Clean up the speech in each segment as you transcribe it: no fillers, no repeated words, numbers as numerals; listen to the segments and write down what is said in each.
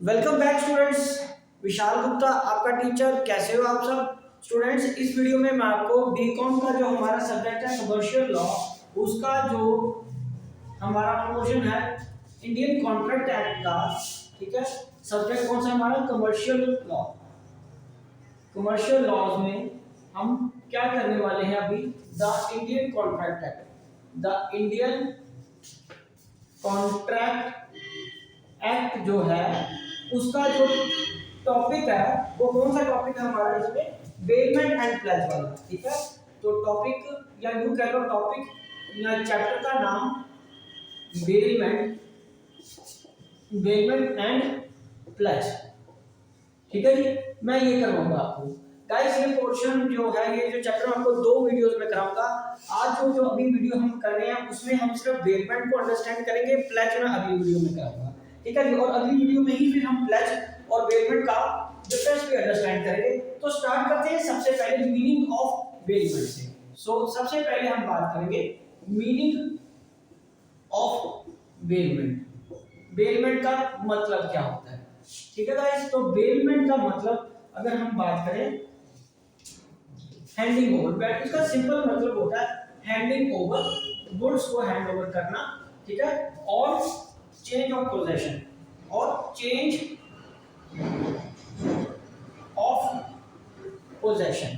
Welcome back students. Vishal Gupta आपका teacher. कैसे हो आप सब स्टूडेंट्स? इस वीडियो में मैं आपको बीकॉम का जो हमारा सब्जेक्ट है कमर्शियल लॉ, उसका जो हमारा पोर्शन है इंडियन कॉन्ट्रैक्ट एक्ट का, ठीक है। सब्जेक्ट कौन सा हमारा? Commercial law. कमर्शियल लॉज में हम क्या करने वाले हैं अभी? The Indian Contract act, the Indian Contract act जो है उसका जो टॉपिक है वो कौन सा टॉपिक है हमारा इसमें? बेलमेंट एंड प्लेज वाला, ठीक है। तो टॉपिक या यूं कह लो टॉपिक या चैप्टर का नाम बेलमेंट, बेलमेंट एंड प्लेज, ठीक है जी। मैं ये करवाऊंगा आपको गाइस। ये पोर्शन जो है, ये जो चैप्टर आपको दो वीडियोस में कराऊंगा। आज जो अभी वीडियो हम कर रहे हैं उसमें हम सिर्फ बेलमेंट को अंडरस्टैंड करेंगे, प्लेज मैं अगली वीडियो में कराऊंगा, ठीक है जी। और अगली वीडियो में ही फिर हम प्लेज और बेलमेंट का डिफरेंस भी अंडरस्टैंड करेंगे। तो स्टार्ट करते हैं सबसे पहले मीनिंग ऑफ बेलमेंट से। सबसे पहले हम बात करेंगे मीनिंग ऑफ बेलमेंट। बेलमेंट का मतलब क्या होता है, ठीक है गाइस। तो बेलमेंट का मतलब अगर हम बात करें हैंडिंग ओवर, इसका सिंपल मतलब होता है हैंडिंग ओवर, गुड्स को हैंड ओवर करना, ठीक है। और चेंज ऑफ पोजेशन, और चेंज ऑफ पोजेशन,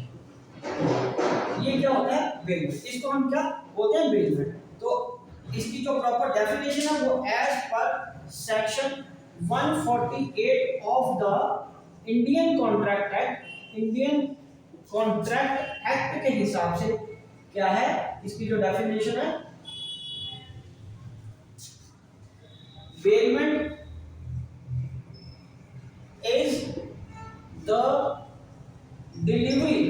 ये क्या होता है? बेलमेंट। इसको हम क्या बोलते हैं? बेलमेंट। तो इसकी जो प्रॉपर डेफिनेशन है वो as per section 148 of the Indian Contract Act, Indian Contract Act के हिसाब से क्या है इसकी जो डेफिनेशन है? Bailment is the delivery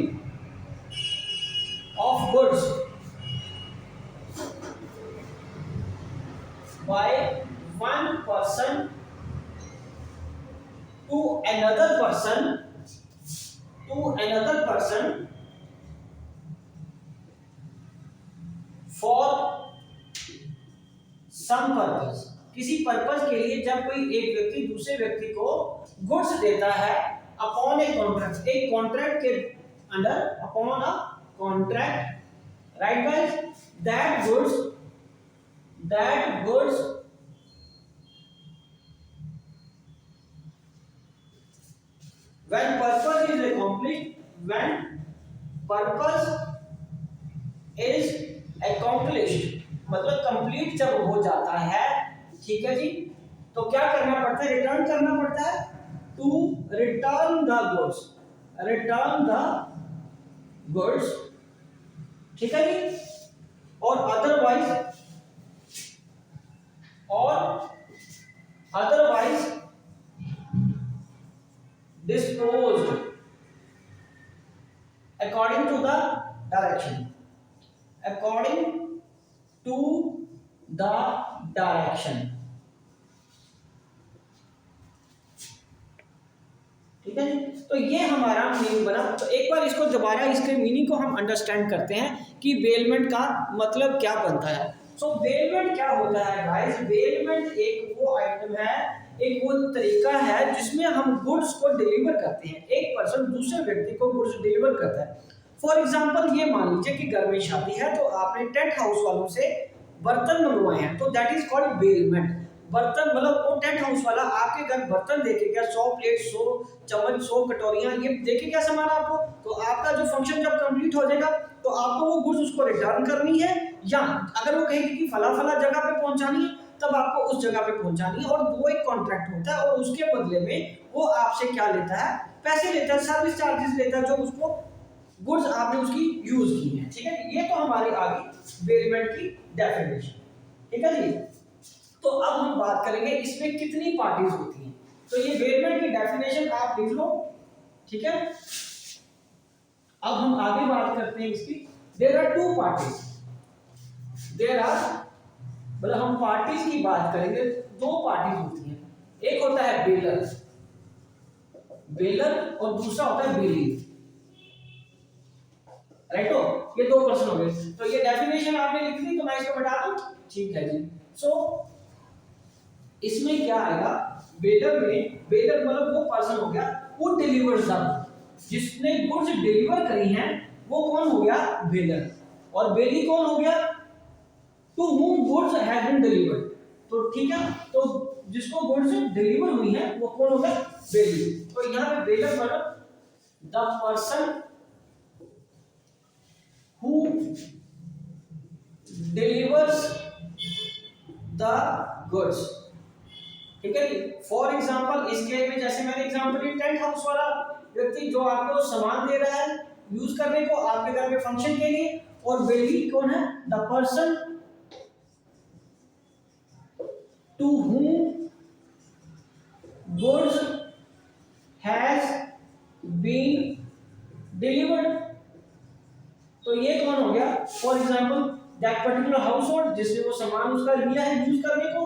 of goods by one person to another person for some purpose, किसी पर्पस के लिए जब कोई एक व्यक्ति दूसरे व्यक्ति को गुड्स देता है अपॉन ए कॉन्ट्रैक्ट, एक कॉन्ट्रैक्ट के under, upon a contract, right guys? that goods when purpose is accomplished, मतलब कंप्लीट जब हो जाता है, ठीक है जी। तो क्या करना पड़ता है? रिटर्न करना पड़ता है। टू रिटर्न द गुड्स, ठीक है जी। और otherwise disposed according to the direction, ठीक है जी। तो ये हमारा मीनिंग बना। तो एक बार इसको दोबारा इसके मीनिंग को हम अंडरस्टैंड करते हैं कि बेलमेंट का मतलब क्या बनता है। बेलमेंट क्या होता है गाइस? बेलमेंट एक वो आइटम है, एक वो तरीका है जिसमें हम गुड्स को डिलीवर करते हैं। एक पर्सन दूसरे व्यक्ति को गुड्स डिलीवर करता है। फॉर एग्जांपल ये मान लीजिए कि घर में शादी है, तो आपने टेंट हाउस वालों से बर्तन मंगवाए हैं, तो दैट इज कॉल्ड बेलमेंट। बर्तन मतलब वो टेंट हाउस वाला आपके घर बर्तन देके गया, 100 प्लेट, 100 चम्मच, 100 कटोरियां, ये देके क्या सामान आपको। तो आपका जो फंक्शन जब कंप्लीट हो जाएगा तो आपको वो गुड्स उसको रिटर्न करनी है, या अगर वो कहेगी कि फला फला जगह पे पहुंचानी है तब आपको उस जगह पे पहुंचानी है। और वो एक कॉन्ट्रैक्ट होता है और उसके बदले में वो आपसे क्या लेता है? पैसे लेता है, सर्विस चार्जेस लेता है, जो उसको गुड्स आपने उसकी यूज की है, ठीक है। ये तो हमारी आगे बेलमेंट की डेफिनेशन, ठीक है जी। तो अब हम बात करेंगे इसमें कितनी पार्टीज होती हैं। तो ये बेलमेंट की डेफिनेशन आप लिख लो, ठीक है। अब हम आगे बात करते हैं इसकी। देयर आर टू पार्टीज, मतलब हम पार्टीज की बात करेंगे, दो पार्टीज होती हैं। एक होता है बेलर और दूसरा होता है बेली, राइट। ये दो पर्सन हो गए। तो ये डेफिनेशन आपने लिख ली, तो मैं इसको बता दूं, ठीक है जी। इसमें क्या आएगा, बेलर में, बेलर मतलब वो पर्सन हो गया वो डिलीवर्स द, जिसने गुड्स डिलीवर करी हैं वो कौन हो गया, बेलर। और बेली कौन हो गया, to whom goods have been delivered. तो ठीक है, तो जिसको गुड्स डिलीवर हुई है वो कौन हो गया, बेली। तो यहाँ पे बेलर मतलब the person who delivers the goods। ठीक है जी। फॉर एग्जाम्पल इस केस में जैसे मैंने एग्जाम्पल ली, टेंट हाउस वाला व्यक्ति जो आपको सामान दे रहा है यूज करने को आपके घर में फंक्शन के लिए, और बेली कौन है, the person to whom goods has been delivered। तो ये कौन हो गया, for example that particular house hold जिसने वो सामान उसका लिया है यूज करने को।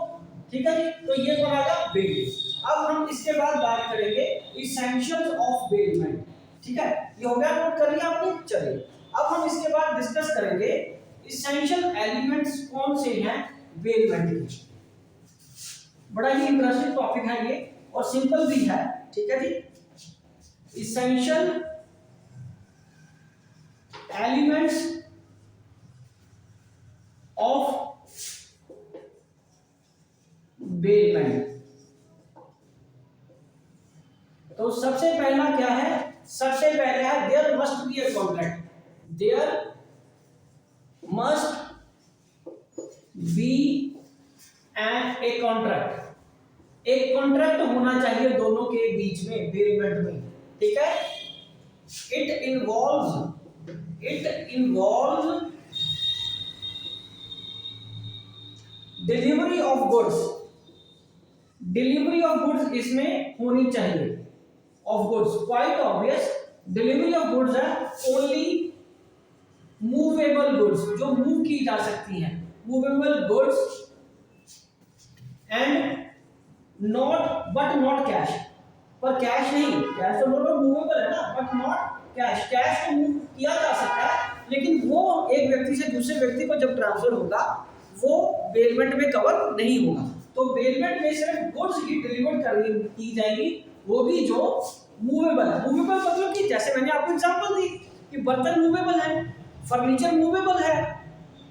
ठीक है जी, तो ये कौन आ गया, बेली। अब हम इसके बाद बात करेंगे इसेंशियल्स ऑफ बेलमेंट। ठीक है, ये हो गया, नोट कर लिया आपने। चलिए अब हम इसके बाद डिस्कस करेंगे इसेंशियल एलिमेंट्स कौन से हैं बेलमेंट के। बड़ा ही इंटरेस्टिंग टॉपिक है ये और सिंपल भी है। ठीक है जी, इसेंशियल एलिमेंट्स ऑफ बेलमेंट। तो सबसे पहला क्या है, सबसे पहले है there must be a contract. There must be a contract. एक कॉन्ट्रैक्ट होना चाहिए दोनों के बीच में बेलमेंट में। ठीक है, it involves delivery of goods. Delivery of goods इसमें होनी चाहिए, of goods quite obvious. Delivery of goods है ओनली मूवेबल गुड्स, जो मूव की जा सकती हैं, movable goods and not but not cash. पर कैश नहीं, कैश तो बोलो मूवेबल है ना, बट नॉट कैश। कैश को मूव किया जा सकता है लेकिन वो एक व्यक्ति से दूसरे व्यक्ति को जब ट्रांसफर होगा वो बेलमेंट में कवर नहीं होगा। तो बेलमेंट में सिर्फ गुड्स ही डिलीवर की जाएगी, वो भी जो मूवेबल है। मूवेबल मतलब कि जैसे मैंने आपको एग्जांपल दी कि बर्तन मूवेबल है, फर्नीचर मूवेबल है।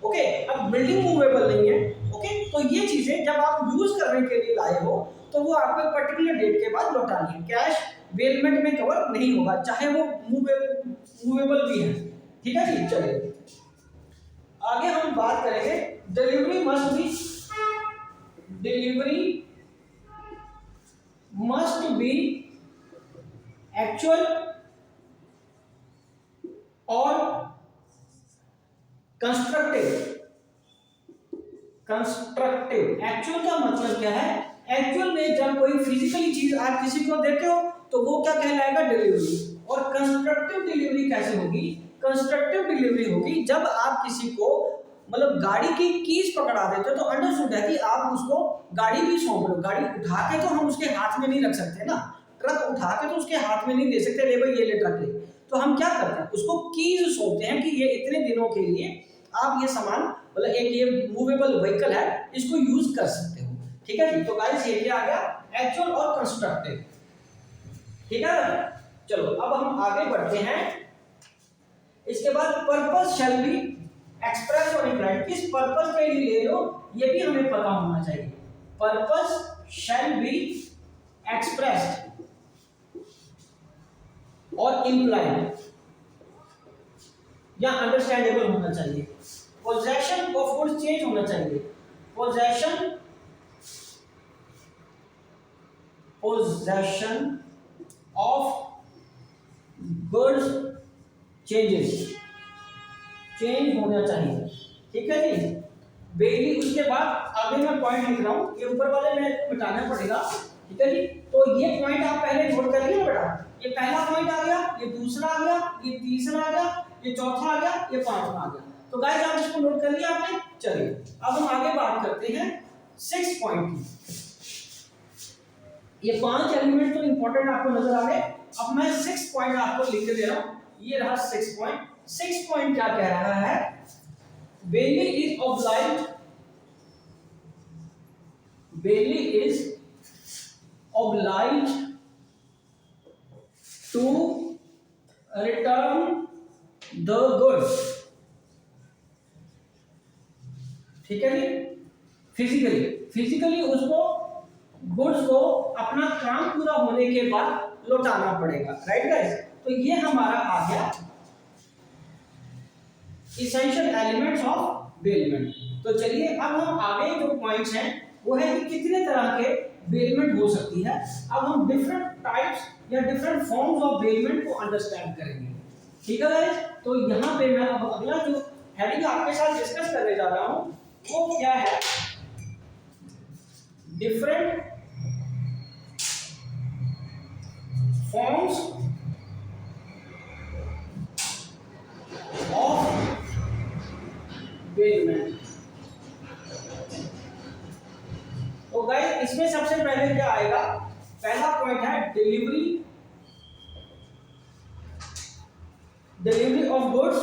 ओके, अब बिल्डिंग मूवेबल नहीं है। ओके, तो ये चीजें जब आप यूज करने के लिए लाए हो तो वो आपको एक पर्टिकुलर डेट के बाद लौटानी है। कैश बेलमेंट में कवर नहीं होगा चाहे वो मूवेबल भी है। ठीक है जी, चलिए आगे हम बात करेंगे डिलीवरी मस्ट बी एक्चुअल और कंस्ट्रक्टिव। एक्चुअल का मतलब क्या है, एक्चुअल में जब कोई फिजिकली चीज आप किसी को देते हो तो वो क्या कहलाएगा, डिलीवरी। और कंस्ट्रक्टिव डिलीवरी कैसे होगी, कंस्ट्रक्टिव डिलीवरी होगी जब आप किसी को मतलब गाड़ी की कीज पकड़ा देते हो तो अंडरस्टूड है कि आप उसको गाड़ी भी सौंप लो। गाड़ी उठा के तो हम उसके हाथ में नहीं रख सकते ना, ट्रक उठा के तो उसके हाथ में नहीं दे सकते, ले भाई ये ले ट्रक ले। तो हम क्या करते हैं, उसको कीज सौंपते हैं कि ये इतने दिनों के लिए आप ये सामान मतलब एक ये मूवेबल व्हीकल है इसको यूज कर सकते हो। ठीक है जी, तो गाइस ये क्या आ गया, एक्चुअल और कंस्ट्रक्टिव। ठीक है, चलो अब हम आगे बढ़ते हैं। इसके बाद पर्पस शैल बी एक्सप्रेस और इम्प्लाइड। किस पर्पस के लिए ले लो ये भी हमें पता होना चाहिए। पर्पस शैल बी एक्सप्रेस्ड और इम्प्लाइड या अंडरस्टैंडेबल होना चाहिए। पोजेशन ऑफ गुड्स चेंज होना चाहिए। पोजेशन ऑफ गुड्स चेंज होना चाहिए। ठीक है जी, बेली। उसके बाद आगे मैं पॉइंट लिख रहा हूं, ये ऊपर वाले में मिटाना पड़ेगा। ठीक है जी, तो ये पॉइंट आप पहले नोट कर लिया बेटा। ये पहला पॉइंट आ गया, ये दूसरा आ गया, ये तीसरा आ गया, ये चौथा आ गया, ये पांचवा आ गया। तो गाइस आप इसको नोट कर लिया आपने। चलिए अब हम आगे बात करते हैं 6 पॉइंट की। ये 5 एलिमेंट तो इंपॉर्टेंट आपको नजर आ रहे। अब मैं 6 पॉइंट आपको लिख के दे रहा हूं। ये रहा 6 पॉइंट। 6 पॉइंट क्या कह रहा है, belly is obliged Bailey is obliged to return the goods. ठीक है जी। फिजिकली उसको गुड्स को अपना काम पूरा होने के बाद लौटाना पड़ेगा, राइट गाइस। तो ये हमारा आ गया इसेंशियल एलिमेंट्स ऑफ बेलमेंट। तो चलिए अब हम आगे जो पॉइंट्स हैं वो है कि कितने तरह के बेलमेंट हो सकती है। अब हम डिफरेंट टाइप्स या डिफरेंट फॉर्म्स ऑफ बेलमेंट को अंडरस्टैंड करेंगे, ठीक है गाइस। तो यहाँ पे मैं अब अगला जो हेडिंग आपके साथ डिस्कस करने जा रहा हूँ वो क्या है, डिफरेंट फॉर्म्स ऑफ बेलमेंट। तो गाइस इसमें सबसे पहले क्या आएगा, पहला पॉइंट है delivery of goods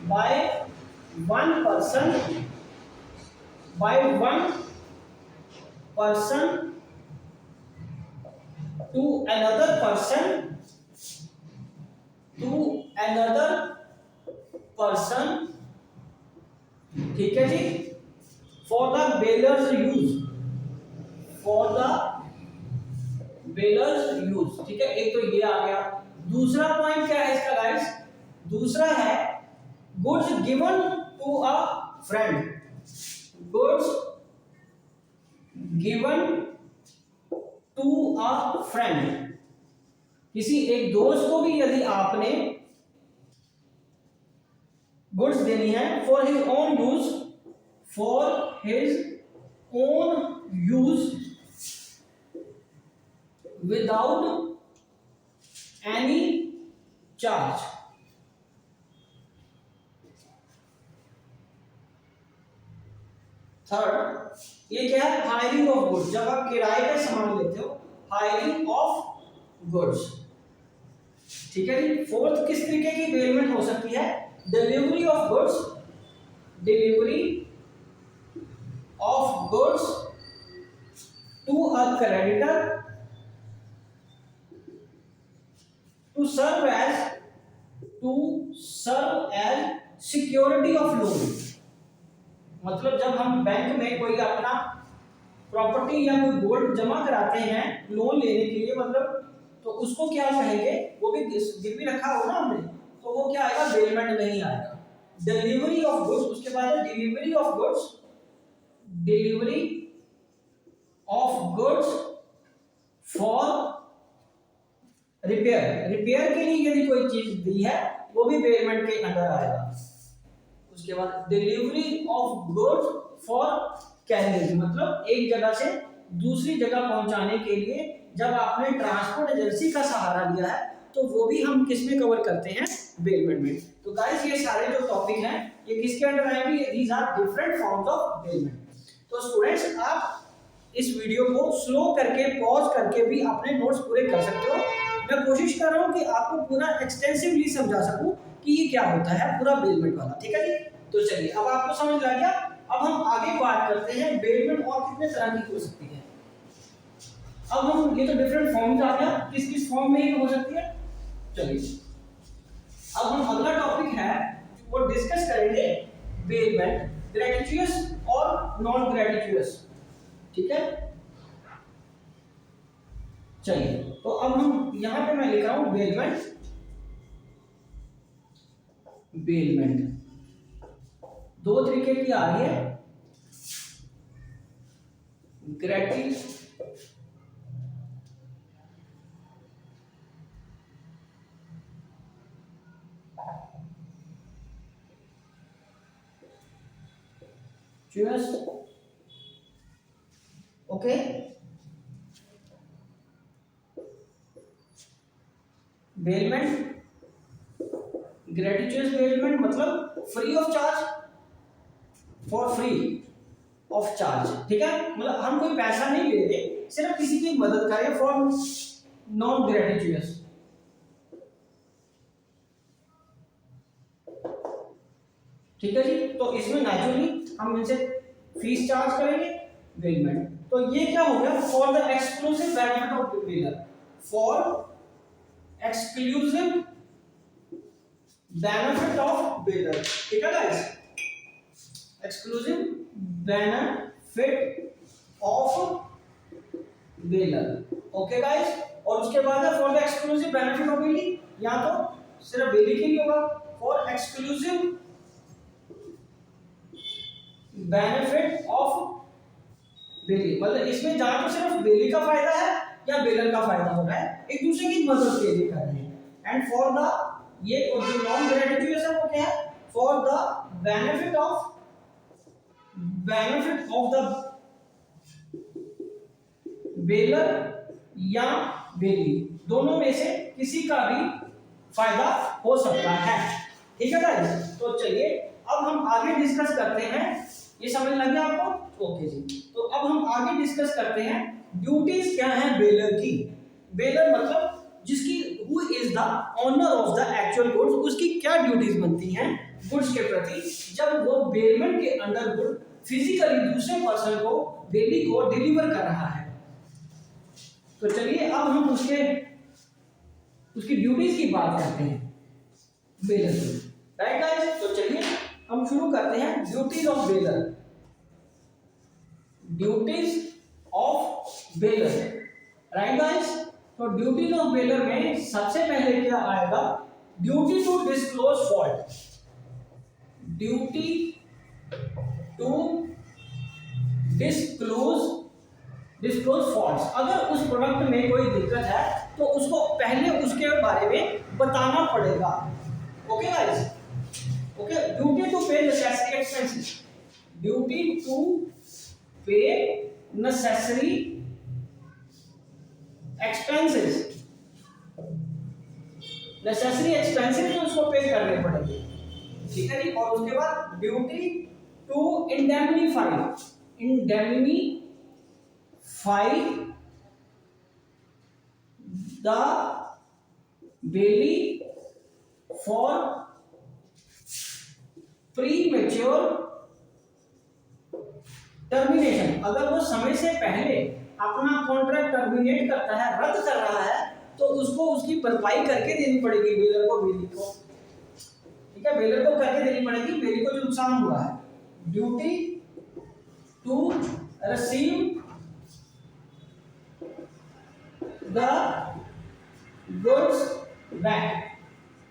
by one person to another person, ठीक है जी, for the bailers use, ठीक है। एक तो ये आ गया। दूसरा पॉइंट क्या है इसका गाइस, दूसरा है goods given to a friend, goods given to a friend, किसी एक दोस्त को भी यदि आपने गुड्स देनी है for his own use without any charge। Third ये क्या है, हायरिंग ऑफ गुड्स, जब आप किराए पे सामान लेते हो, हायरिंग ऑफ गुड्स, ठीक है जी। फोर्थ किस तरीके की बेलमेंट हो सकती है, delivery of goods to a creditor to serve as security of loan. मतलब जब हम बैंक में कोई अपना प्रॉपर्टी या कोई गोल्ड जमा कराते हैं लोन लेने के लिए, मतलब तो उसको क्या कहेंगे, वो भी गिरवी रखा हो ना हमने, तो वो क्या आएगा, बेलमेंट में ही आएगा। डिलीवरी ऑफ गुड्स, उसके बाद delivery of goods for repair के लिए यदि कोई चीज दी है वो भी बेलमेंट के अंदर आएगा। उसके बाद delivery of goods for carriage, मतलब एक जगह से दूसरी जगह पहुंचाने के लिए जब आपने ट्रांसपोर्ट एजेंसी का सहारा लिया है तो वो भी हम किस में कवर करते हैं, बेलमेंट में। तो गाइस ये सारे जो टॉपिक हैं ये किसके अंडर आएंगे, these are different forms of bailment. तो स्टूडेंट्स आप इस वीडियो को स्लो करके पॉज करके भी अपने नोट्स पूरे कर सकते हो। मैं कोशिश कर रहा हूँ कि आपको पूरा एक्सटेंसिवली समझा सकूं कि ये क्या होता है पूरा बेलमेंट वाला, ठीक है जी। तो चलिए अब आपको समझ आ गया। अब हम आगे बात करते हैं बेलमेंट और कितने तरह की हो सकती है। अब हम ये तो डिफरेंट फॉर्म्स आ गया, किस किस फॉर्म में ये हो सकती है। चलिए अब हम अगला टॉपिक है वो डिस्कस करेंगे बेलमेंट, ग्रेटिट्यूअस और नॉन ग्रेटिट्यूअस, ठीक है। चलिए तो अब हम यहां पे मैं लिख रहा हूं बेलमेंट दो तरीके की आ रही है, ग्रेटिट्यूअस ओके, बेलमेंट ग्रेटिट्यूअस बेलमेंट मतलब free of charge, for free of charge, ठीक है। मतलब हम कोई पैसा नहीं ले रहे, सिर्फ किसी की मदद करें, फॉर नॉन ग्रेटिट्यूअस, ठीक है जी। तो इसमें नेचुरली हम इनसे फीस चार्ज करेंगे बेलमेंट। तो ये क्या हो गया, for the exclusive benefit of baler, for exclusive benefit of baler, ठीक है guys, exclusive benefit of baler, okay guys. और उसके बाद है for the exclusive benefit of belly, या तो सिर्फ बेली के लिए होगा, for exclusive benefit of belly, मतलब इसमें जहां तो सिर्फ बेली का फायदा है या बेलर का फायदा हो रहा है, एक दूसरे की मदद के लिए कर रहे हैं। एंड फॉर द, ये जो नॉन ग्रेजुएट्स है वो क्या है, for the benefit of the baler या बेली, दोनों में से किसी का भी फायदा हो सकता है, ठीक है गाइस। तो चलिए अब हम आगे डिस्कस करते हैं, ये समझ लग गया आपको, ओके जी। तो अब हम आगे डिस्कस करते हैं ड्यूटीज क्या है बेलर की। बेलर मतलब जिसकी who is the owner of the actual goods, उसकी क्या ड्यूटीज बनती हैं गुड्स के प्रति, जब वो बेलमेंट के अंडर गुड फिजिकली दूसरे पर्सन को, बेली को डिलीवर कर रहा है। तो चलिए अब हम उसकी ड्यूटीज की बात करते हैं बेलर की, राइट गाइस। तो चलिए हम शुरू करते हैं duties of bailor, duties of bailor, right guys. तो ड्यूटीज ऑफ बेलर में सबसे पहले क्या आएगा, duty to disclose fault, duty to disclose faults. अगर उस प्रोडक्ट में कोई दिक्कत है तो उसको पहले उसके बारे में बताना पड़ेगा, okay guys, okay. Duty to pay necessary expenses, duty to pay necessary expenses, necessary expenses जो उसको पे करने पड़ेंगे, ठीक है जी। और उसके बाद duty to indemnify the bailee for premature termination. अगर वो समय से पहले अपना कॉन्ट्रैक्ट टर्मिनेट करता है, रद्द कर रहा है, तो उसको उसकी भरपाई करके देनी पड़ेगी बेलर को, बेली को, ठीक है, बेलर को करके देनी पड़ेगी बेली को जो नुकसान हुआ है। Duty to receive the goods back,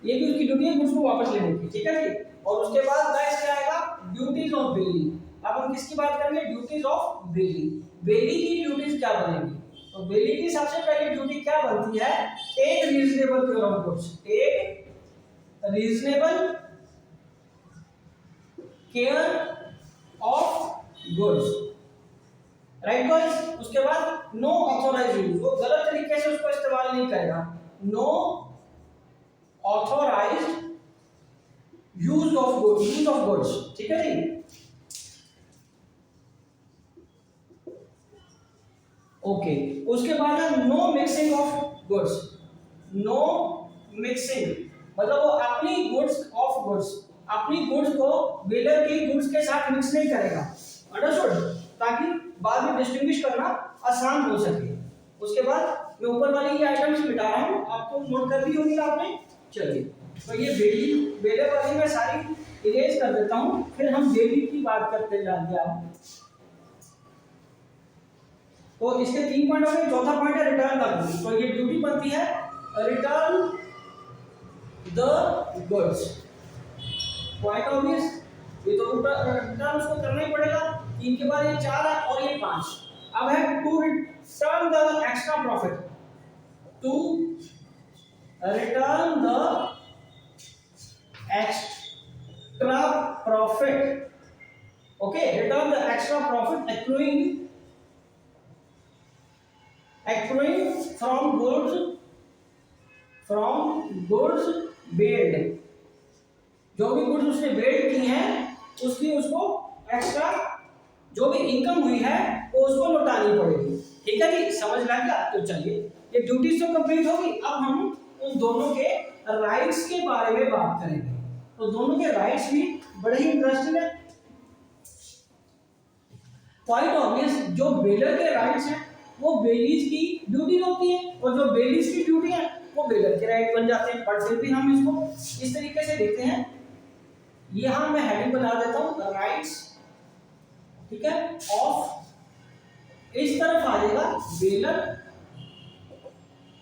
ये भी उसकी ड्यूटी है गुड्स को वापस लेने की, ठीक है जी। और उसके बाद गाइस क्या आएगा, ड्यूटीज ऑफ बेली। अब हम किसकी बात करेंगे, ड्यूटीज ऑफ बेली। बेली की ड्यूटीज क्या बनेगी, तो बेली की सबसे पहली ड्यूटी क्या बनती है, take reasonable care of goods, take reasonable care of goods, right guys. उसके बाद नो ऑथोराइज्ड यूज, वो गलत तरीके से उसको इस्तेमाल नहीं करेगा, no authorised use of goods, ठीक है जी। ओके, उसके बाद है no mixing of goods, no mixing मतलब वो अपनी गुड्स को बेलर की गुड्स के साथ मिक्स नहीं करेगा, अंडरस्टूड, ताकि बाद में डिस्टिंग्विश करना आसान हो सके। उसके बाद मैं ऊपर वाली ये आइटम्स मिटा रहा हूँ, आपको नोट कर ली होगी आपने। चलिए तो ये बेलर वाली मैं सारी इरेज कर देता हूँ, फिर हम बेली की बात करते जाएंगे आप। तो इसके 3 पॉइंट हो गए, चौथा पॉइंट है रिटर्न द गुड्स। तो ये ड्यूटी बनती है return the goods, point obvious, ये तो रिटर्न उसको करना ही पड़ेगा। 3 के बाद ये 4 है और ये 5। अब है to return the extra profit, to return the extra profit, okay, return the extra profit accruing from goods billed, जो भी गुड्स उसने बेल्ड की हैं उसकी उसको एक्स्ट्रा जो भी इनकम हुई है वो उसको लौटानी पड़ेगी, ठीक है जी, समझ लग गया। तो चलिए ये ड्यूटीज तो कंप्लीट होगी, अब हम उन दोनों के राइट्स के बारे में बात करेंगे। तो दोनों के राइट्स भी बड़े ही इंटरेस्टिंग है। क्वाइट ऑब्वियस, जो बेलर के राइट्स हैं वो बेलीज की ड्यूटी होती है, और जो बेलीज की ड्यूटी है वो बेलर के राइट बन जाते हैं। बट फिर भी हम इसको इस तरीके से देखते हैं। यहां मैं हेडिंग बना देता हूं राइट्स, ठीक है, ऑफ। इस तरफ आ जाएगा बेलर,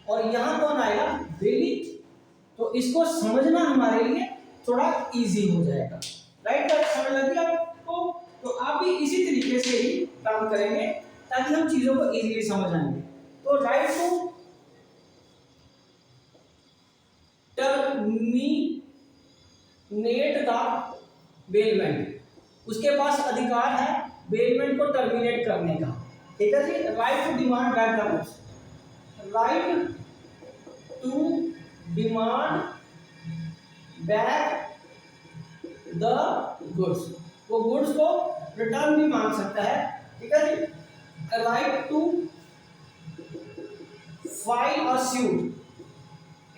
और यहां कौन आएगा, बेली। तो इसको समझना हमारे लिए थोड़ा इजी हो जाएगा। राइट, समझ लगी आपको? तो आप भी इसी तरीके से ही काम करेंगे ताकि हम चीजों को इजीली समझ आएंगे। तो right to terminate the bailment, उसके पास अधिकार है बेलमेंट को टर्मिनेट करने का। ठीक है जी। Right to demand back the goods, right to demand back the goods, वो गुड्स को रिटर्न भी मांग सकता है। ठीक है जी। Right to file a suit,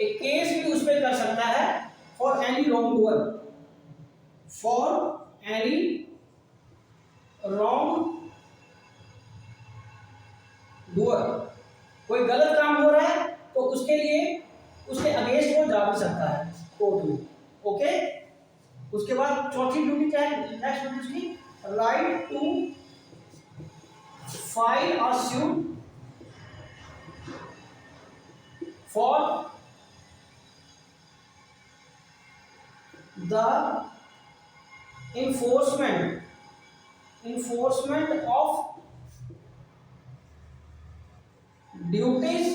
एक केस भी उस पर कर सकता है for any wrong doer, for any wrong doer, कोई गलत काम हो रहा है तो उसके लिए उसके अगेंस्ट वो जा भी सकता है कोर्ट में। ओके, उसके बाद चौथी ड्यूटी क्या है, नेक्स्ट ड्यूटी उसकी, right to file a suit for the enforcement of duties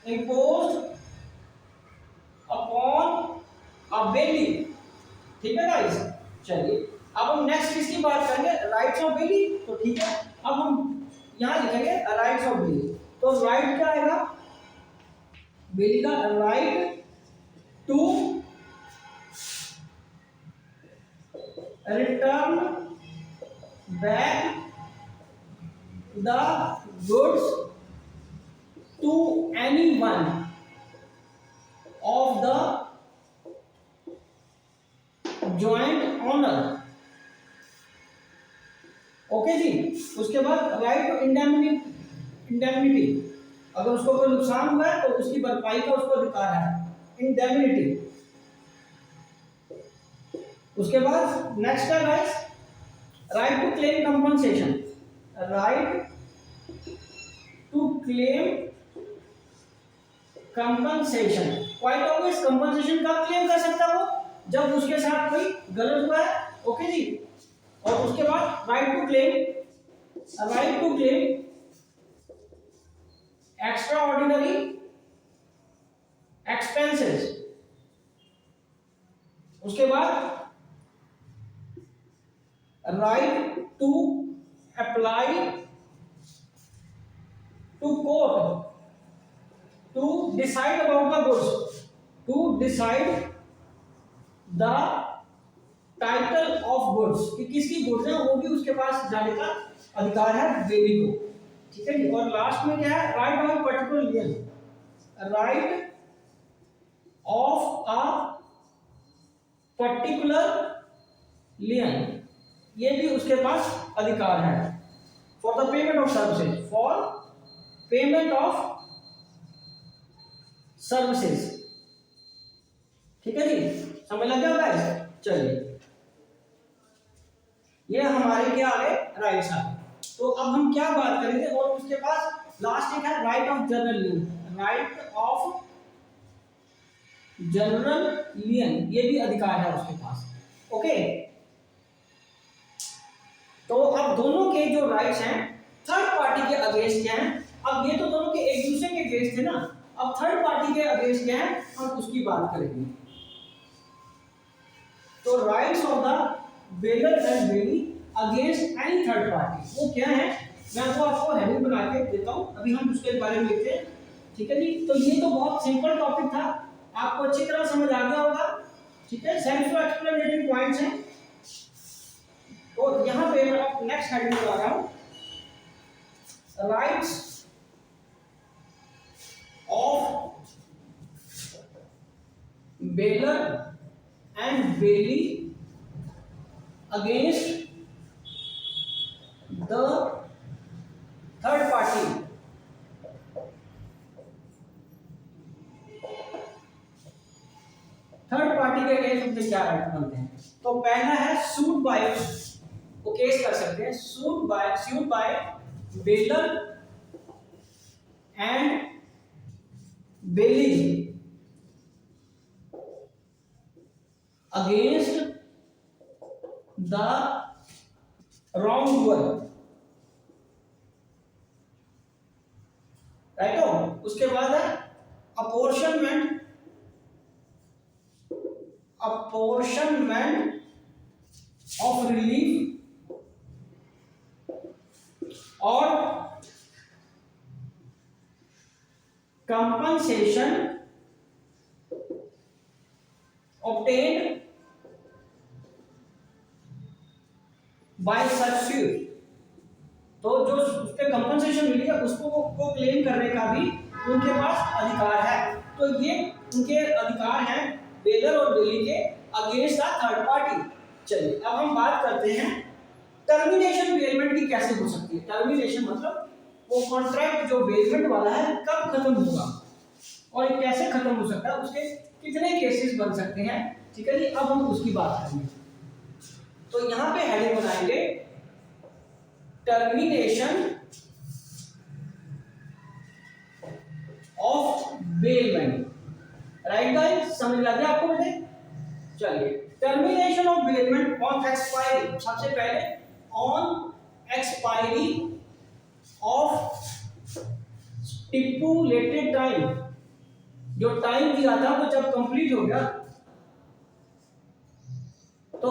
imposed upon a bailey। ठीक है गाइस, चलिए अब हम नेक्स्ट किसकी बात करेंगे, राइट्स ऑफ बेली। तो ठीक है, अब हम यहां लिखेंगे राइट्स ऑफ बेली। तो राइट क्या आएगा, बेली का right to return back the goods to anyone of the joint owner। Okay जी। उसके बाद राइट टू इंडेमनिटी, अगर उसको कोई नुकसान हुआ है तो उसकी भरपाई का उसको अधिकार है, इंडेमनिटी। उसके बाद नेक्स्ट है guys, right to claim compensation, right to claim compensation. Quite obvious, compensation का क्लेम कर सकता है वो जब उसके साथ कोई गलत हुआ है। ओके जी। और उसके बाद right to claim extraordinary expenses. उसके बाद right to apply to court to decide about the goods, to decide the title of goods, कि किसकी गुड्स है वो भी उसके पास जाने का अधिकार है बेली को। ठीक है जी। और लास्ट में क्या है, right of particular lien, right of a particular lien, ये भी उसके पास अधिकार है for the payment of services, for payment of services. ठीक है जी, समझ लग गया गाइस? चलिए, ये हमारे क्या आ गए, राइट्स आ गए। तो अब हम क्या बात करेंगे, और उसके पास लास्ट एक है right of general lien, right of general lien, ये भी अधिकार है उसके पास। ओके, तो अब दोनों के जो राइट्स हैं थर्ड पार्टी के अगेंस्ट क्या हैं। अब ये तो दोनों के एक दूसरे के अगेंस्ट थे ना, अब थर्ड पार्टी के अगेंस्ट क्या है हम उसकी बात करेंगे। तो rights of the bailor and bailee against any third party, वो क्या है, मैं तो आपको हेडिंग बना के देता हूं, अभी हम उसके बारे में लिखते हैं। ठीक है जी। तो ये तो बहुत सिंपल टॉपिक था, आपको अच्छी तरह समझ आ गया होगा। ठीक है, सेल्फ एक्सप्लेनेटरी पॉइंट्स हैं। तो यहां पे मैं नेक्स्ट हेडिंग बना रहा हूं, rights of bailor and bailee against the third party. Third party के अगेंस्ट हम क्या राइट बनते हैं? तो पहला है सूट बाय, वो केस कर सकते हैं suit by bailor and bailee against the wrongdoer, right हो। उसके बाद है अपॉर्शनमेंट ऑफ रिलीफ और compensation obtained by such suit. तो जो उसके कंपनसेशन मिली है उसको को क्लेम करने का भी उनके पास अधिकार है। तो ये उनके अधिकार हैं बेलर और बेली के अगेंस्ट द थर्ड पार्टी। चलिए अब हम बात करते हैं टर्मिनेशन बेलमेंट की कैसे हो सकती है। टर्मिनेशन मतलब वो कॉन्ट्रैक्ट जो बेलमेंट वाला है कब खत्म होगा और ये कैसे खत्म हो सकता है, उसके कितने केसेस बन सकते हैं। ठीक है जी, अब हम उसकी बात करेंगे। तो यहां पे हेडिंग बनाएंगे termination of bailment, right guys, समझ लग गया आपको बेटे। चलिए termination of bailment on expiry, सबसे पहले on expiry of stipulated time, जो टाइम दिया था वो जब कंप्लीट हो गया तो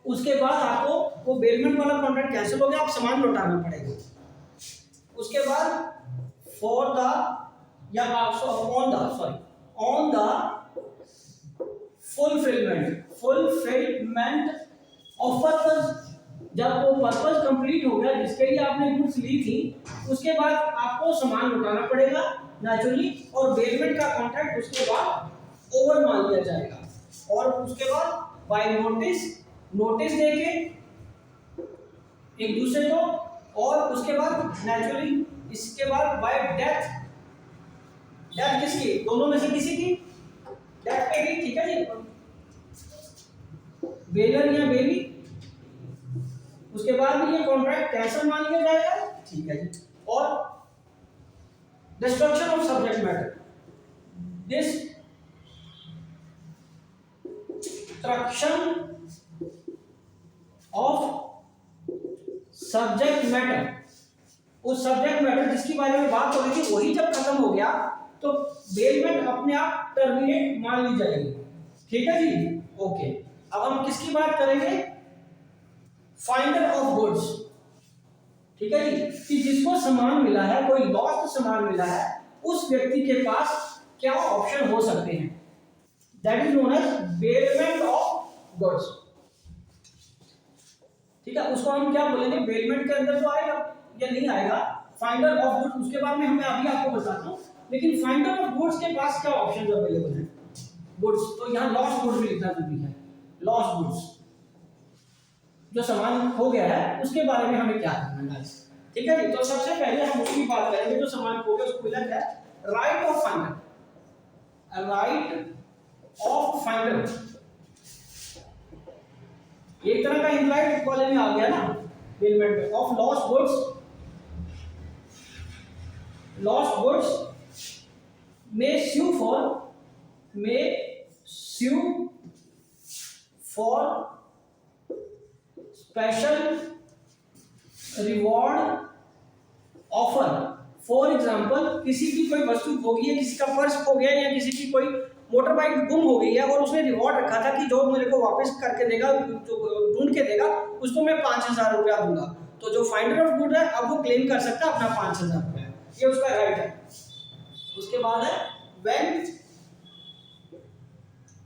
उसके बाद आपको वो बेलमेंट वाला कॉन्ट्रैक्ट कैंसिल हो गया, आप सामान लौटाना पड़ेगा। उसके बाद फॉर द या on the fulfilment of purpose, जब वो पर्पस कंप्लीट हो गया जिसके लिए आपने गुड्स ली थी उसके बाद आपको सामान लौटाना पड़ेगा नेचुरली, और बेलमेंट का कॉन्ट्रैक्ट उसके बाद ओवर मान लिया जाएगा। और उसके बाद बाय नोटिस देके एक दूसरे को, और उसके बाद नेचुरली इसके बाद बाय डेथ किसकी, दोनों में से किसी की डेथ पे भी, ठीक है जी, बेलर या बेली, उसके बाद भी ये कॉन्ट्रैक्ट कैंसिल मान लिया जाएगा। ठीक है जी। और destruction of subject matter, destruction of subject matter, उस सब्जेक्ट मैटर जिसकी बारे में बात हो रही थी वही जब खत्म हो गया तो बेलमेंट अपने आप टर्मिनेट मान ली जाएगी। ठीक है जी, ओके। अब हम किसकी बात करेंगे, फाइंडर ऑफ गुड्स। ठीक है जी, कि जिसको सामान मिला है, कोई लॉस्ट सामान मिला है, उस व्यक्ति के पास क्या ऑप्शन हो सकते हैं, that is known as bailment of goods. ठीक है, उसको हम क्या बोलेंगे, बेलमेंट के अंदर तो आएगा या नहीं आएगा, फाइंडर ऑफ गुड्स, उसके बारे में हमें अभी आपको बताता हूं। लेकिन फाइंडर ऑफ गुड्स के पास क्या ऑप्शंस अवेलेबल हैं, गुड्स, तो यहां लॉस्ट गुड्स भी लिखना जरूरी है। लॉस्ट गुड्स, जो सामान खो गया है उसके बारे में हमें क्या करना है। ठीक है जी, तो सबसे पहले हम उसकी बात करेंगे जो सामान खो गया, उसको मिला क्या, right of finder. Right of finder एक तरह का इंप्लाइड इक्वालिटी में आ गया ना, bailment of lost goods. Lost goods may sue for special reward offer। For example, किसी की कोई वस्तु खो गई है, किसी का पर्स खो गया या किसी की कोई मोटर बाइक गुम हो गई है और उसने रिवॉर्ड रखा था कि जो मेरे को वापस करके देगा, जो ढूंढ के देगा, उसको मैं 5,000 रुपया दूंगा। तो जो फाइंडर ऑफ गुड है अब वो क्लेम कर सकता है अपना 5,000 रुपया, ये उसका राइट है। उसके बाद है when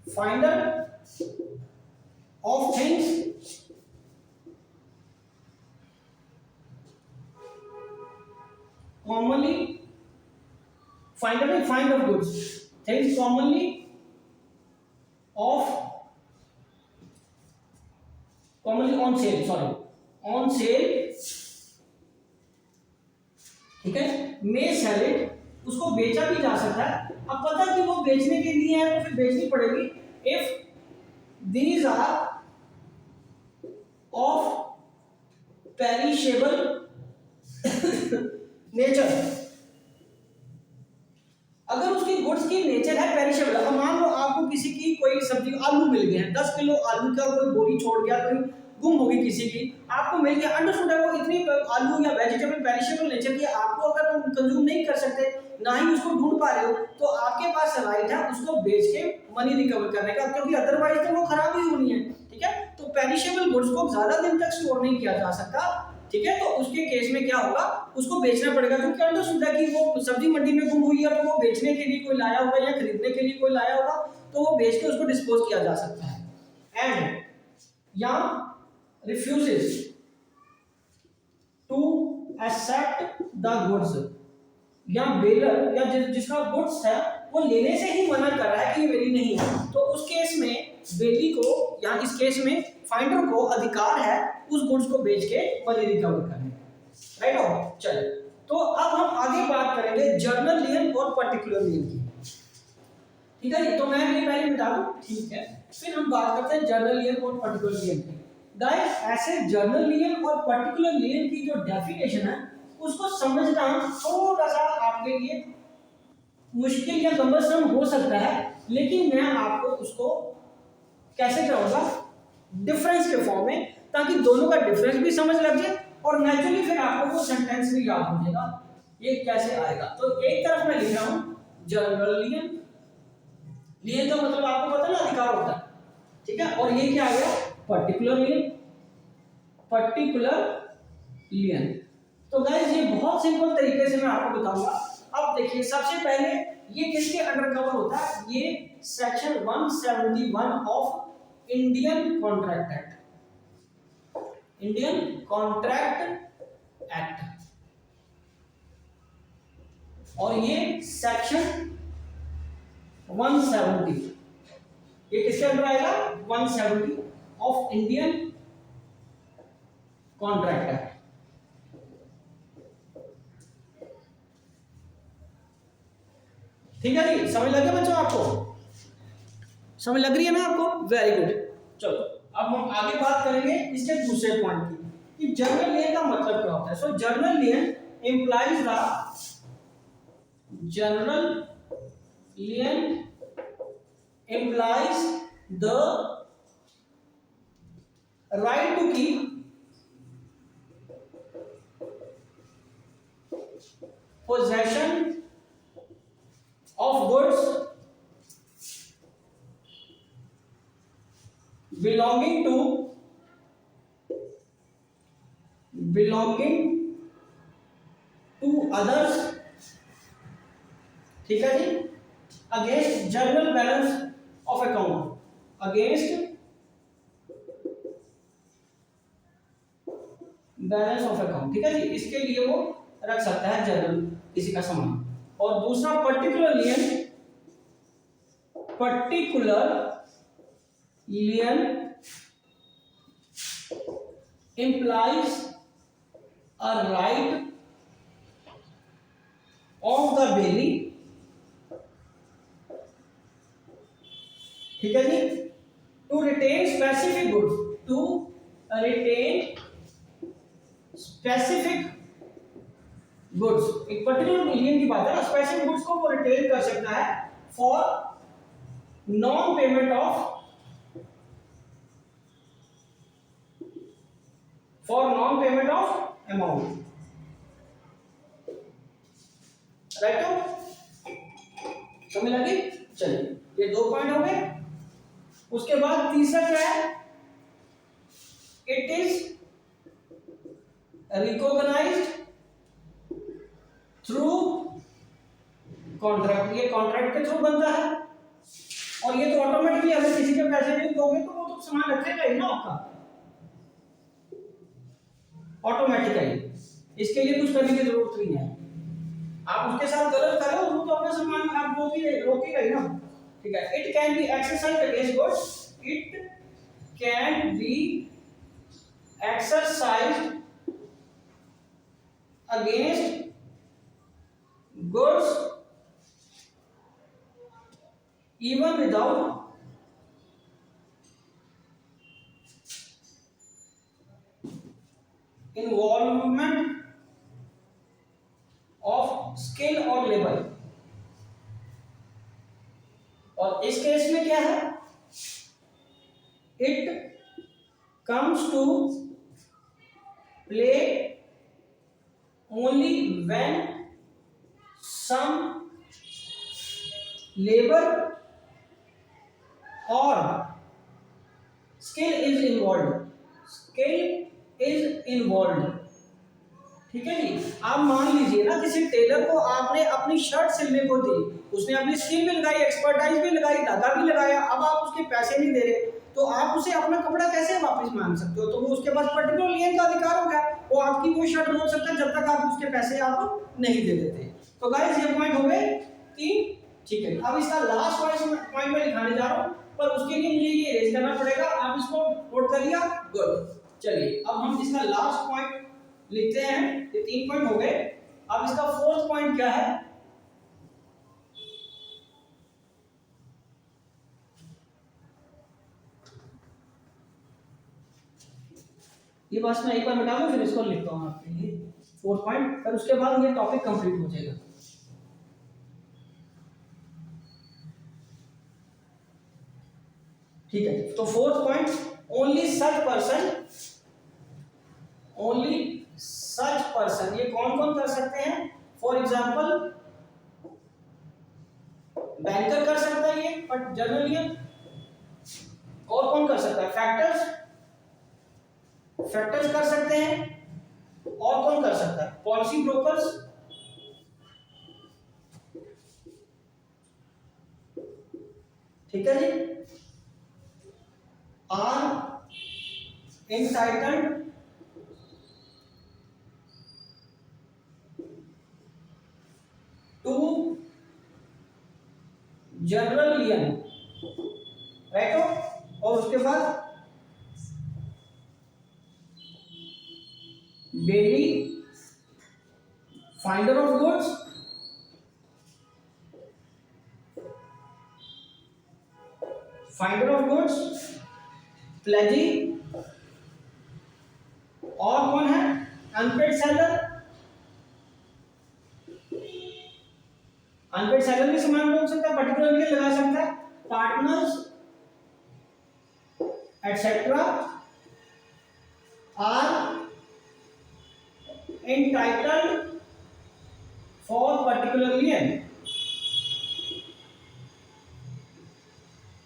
finder of things commonly, find of goods, things commonly of on sale, sorry, on sale, ठीक है, मे सेल इट, उसको बेचा भी जा सकता है। अब पता कि वो बेचने के लिए है तो फिर बेचनी पड़ेगी। If these are of perishable nature, अगर उसकी गुड्स की नेचर है पेरिशेबल, अब मान लो आपको किसी की कोई सब्जी, आलू मिल गए हैं, 10 किलो आलू का कोई बोरी छोड़ गया, कोई गुम होगी किसी की, आपको मिल गया, अंडरस्टूड है वो इतनी आलू या वेजिटेबल पेरिशेबल नेचर की, आपको अगर कंज्यूम नहीं कर सकते, ना ही उसको ढूंढ पा रहे हो, तो आपके पास राइट है उसको बेच के मनी रिकवर करने का, क्योंकि अदरवाइज तो वो खराब ही होनी है, ठीक है। तो पेरिशेबल गुड्स को ज्यादा दिन तक स्टोर नहीं किया जा सकता, ठीक है, तो उसके केस में क्या होगा, उसको बेचना पड़ेगा, क्योंकि अंडरस्टूड है कि वो सब्जी मंडी में गुम हुई है तो वो बेचने के लिए कोई लाया होगा या खरीदने के लिए कोई लाया होगा, तो वो बेच के उसको डिस्पोज किया जा सकता है। एंड या refuses to accept the goods, या बेलर या जिसका गुड्स है वो लेने से ही मना कर रहा है कि ये मेरी नहीं है, तो उस केस में बेली को या इस केस में फाइंडर को अधिकार है उस गुड्स को बेच के मनी रिकवर करने का, राइट हो। चलिए, तो अब हम आगे बात करेंगे जर्नल लियन और पर्टिकुलर लियन की, ठीक है जी। तो मैं ये पहले बता दूं, ठीक है, फिर हम बात करते हैं जर्नल लियन और पर्टिकुलर लियन की। गाइस, ऐसे जर्नल लियन और पर्टिकुलर लियन की जो डेफिनेशन है उसको समझना थोड़ा सा आपके लिए मुश्किल या कमरसम हो सकता है, लेकिन मैं आपको उसको कैसे कराऊंगा, डिफरेंस के फॉर्म में, ताकि दोनों का डिफरेंस भी समझ लग जाए और नेचुरली फिर आपको वो सेंटेंस भी याद हो जाएगा ये कैसे आएगा। तो एक तरफ मैं लिख रहा हूं जर्नल लियन, लियन का मतलब आपको पता ना अधिकार होता है, ठीक है, और ये क्या आ गया पर्टिकुलर लियन, पर्टिकुलर लियन। तो गाइस ये बहुत सिंपल तरीके से मैं आपको बताऊंगा। अब देखिए, सबसे पहले ये किसके अंडर कवर होता है, ये section 171 of Indian Contract Act, Indian Contract act, और ये सेक्शन 170, ये किसके अंदर आएगा 170 ऑफ इंडियन कॉन्ट्रैक्ट एक्ट। ठीक है जी, समझ लग गया बच्चों, आपको समझ लग रही है ना आपको, वेरी गुड। चलो अब हम आगे बात करेंगे इसके दूसरे पॉइंट की कि जर्नल लियन का मतलब क्या होता है। So general lien implies the, general lien implies the right to keep possession of goods belonging to others, ठीक है जी, against general balance of account, against balance of account, ठीक है जी, इसके लिए वो रख सकता है जर्नल किसी का सामान। और दूसरा particular lien, particular lien implies a right of the bailey, ठीक है जी, to retain specific goods, to retain specific goods, एक पर्टिकुलर लियन की बात है, स्पेसिफिक गुड्स को वो रिटेन कर सकता है for non payment of, for non payment of amount, right हो, समझ लगी। चलिए, ये दो पॉइंट हो गए। उसके बाद तीसरा क्या है, it is recognised through contract, ये कॉन्ट्रैक्ट के थ्रू बनता है, और ये तो ऑटोमेटिकली अगर किसी के पैसे भी दोगे तो वो तो सामान रखेगा ही ना आपका, ऑटोमेटिकली, इसके लिए कुछ करने की जरूरत नहीं है। आप उसके साथ गलत करो वो तो अपना सामान आप रोकेगा ही ना, ठीक है। It can be exercise against goods, it can be exercised against goods even without involvement of skill or labor। और इस केस में क्या है, it comes to play only when some labor or skill is involved। ठीक है जी। आप मान लीजिए ना, किसी टेलर को आपने अपनी शर्ट सिलने को दी, उसने अपनी स्किल भी लगाई, एक्सपर्टाइज भी लगाई, धागा भी लगाया, अब आप उसके पैसे नहीं दे रहे, तो आप उसे अपना कपड़ा कैसे वापस मांग सकते हो? तो वो उसके पास पर्टिकुलर लियन का अधिकार हो गया, वो आपकी वो शर्ट रोक सकता है जब तक आप उसके पैसे आप नहीं दे देते। तो गाइस ये पॉइंट हो गए 3। ठीक है, अब इसका लास्ट पॉइंट मैं लिखाने जा रहा हूँ, पर उसके लिए मुझे ये इरेज करना पड़ेगा। आप इसको नोट कर लिया? गुड। चलिए अब हम इसका लास्ट पॉइंट लिखते हैं। ये 3 पॉइंट हो गए। अब इसका 4th पॉइंट क्या है? ये बात मैं एक बार बता दूं, फिर इसको लिखता हूं आपके लिए 4th पॉइंट, फिर उसके बाद ये टॉपिक कंप्लीट हो जाएगा। ठीक है, तो 4th point, only such person, ये कौन कौन कर सकते हैं? फॉर एग्जाम्पल बैंकर कर सकता है ये, बट जनरली और कौन कर सकता है? फैक्टर्स कर सकते हैं। और कौन कर सकता है? पॉलिसी ब्रोकर्स, ठीक है जी, are entitled to general lien, right हो। और उसके बाद daily finder of goods, pledgee, और कौन है? Unpaid seller. अनपेड सेलर भी सामान रोक सकता है, पर्टिकुलर लिए लगा सकता है। Partners etcetera are entitled for particular lien,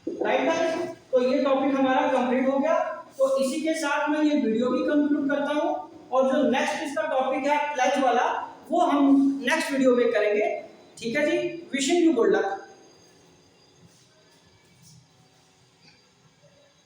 right guys. तो ये टॉपिक हमारा कंप्लीट हो गया। तो इसी के साथ मैं ये वीडियो भी कंक्लूड करता हूँ, और जो नेक्स्ट इसका टॉपिक है प्लेज वाला, वो हम नेक्स्ट वीडियो में करेंगे। ठीक है जी, विशिंग यू गुड लक।